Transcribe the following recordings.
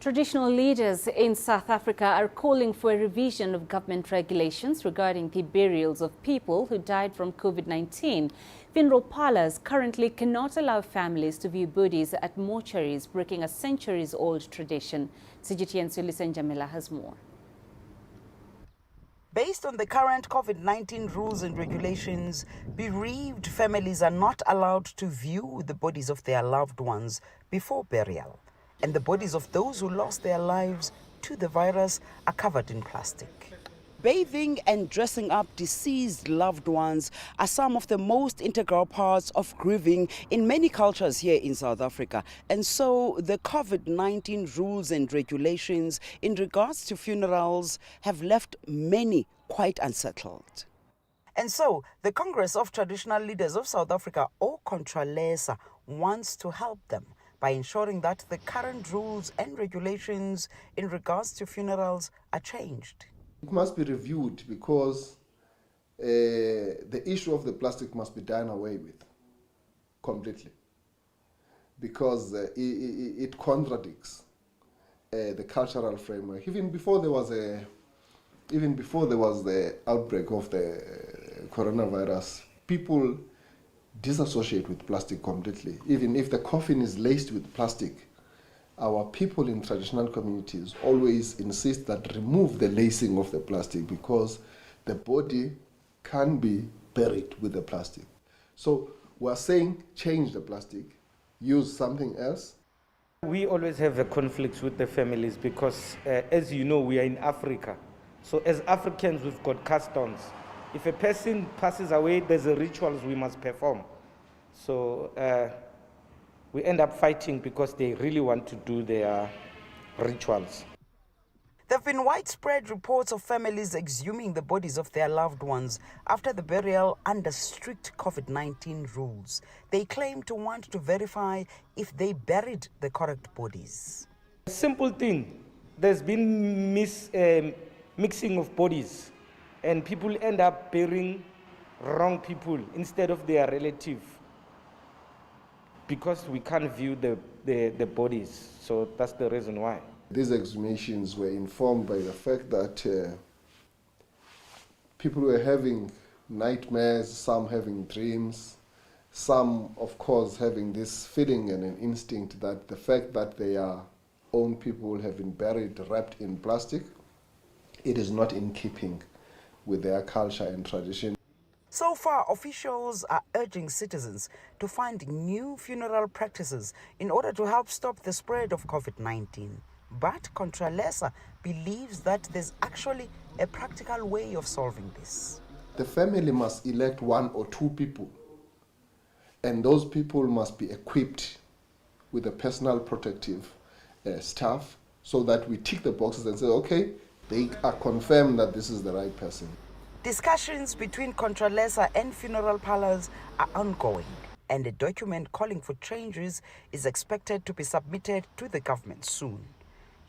Traditional leaders in South Africa are calling for a revision of government regulations regarding the burials of people who died from COVID-19. Funeral parlors currently cannot allow families to view bodies at mortuaries, breaking a centuries-old tradition. CGTN's Ulysses Jamila has more. Based on the current COVID-19 rules and regulations, bereaved families are not allowed to view the bodies of their loved ones before burial. And the bodies of those who lost their lives to the virus are covered in plastic. Bathing and dressing up deceased loved ones are some of the most integral parts of grieving in many cultures here in South Africa. And so the COVID-19 rules and regulations in regards to funerals have left many quite unsettled. And so the Congress of Traditional Leaders of South Africa, or ContraLesa, wants to help them by ensuring that the current rules and regulations in regards to funerals are changed. It must be reviewed because the issue of the plastic must be done away with completely, because it contradicts the cultural framework. Even before there was the outbreak of the coronavirus, people disassociate with plastic completely. Even if the coffin is laced with plastic, our people in traditional communities always insist that remove the lacing of the plastic because the body can be buried with the plastic. So we're saying change the plastic, use something else. We always have a conflict with the families because, as you know, we are in Africa. So as Africans, we've got customs. If a person passes away, there's a rituals we must perform. So we end up fighting because they really want to do their rituals. There have been widespread reports of families exhuming the bodies of their loved ones after the burial under strict COVID-19 rules. They claim to want to verify if they buried the correct bodies. A simple thing, there's been mixing of bodies, and people end up burying wrong people instead of their relative, because we can't view the bodies. So that's the reason why. These exhumations were informed by the fact that people were having nightmares, some having dreams, some, of course, having this feeling and an instinct that the fact that their own people have been buried, wrapped in plastic, it is not in keeping with their culture and tradition. So far, officials are urging citizens to find new funeral practices in order to help stop the spread of COVID-19. But ContraLesa believes that there's actually a practical way of solving this. The family must elect one or two people, and those people must be equipped with a personal protective staff so that we tick the boxes and say, okay, they are confirmed that this is the right person. Discussions between ContraLesa and funeral parlors are ongoing, and a document calling for changes is expected to be submitted to the government soon.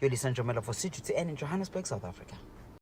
Ulysses Jamila for CGTN in Johannesburg, South Africa.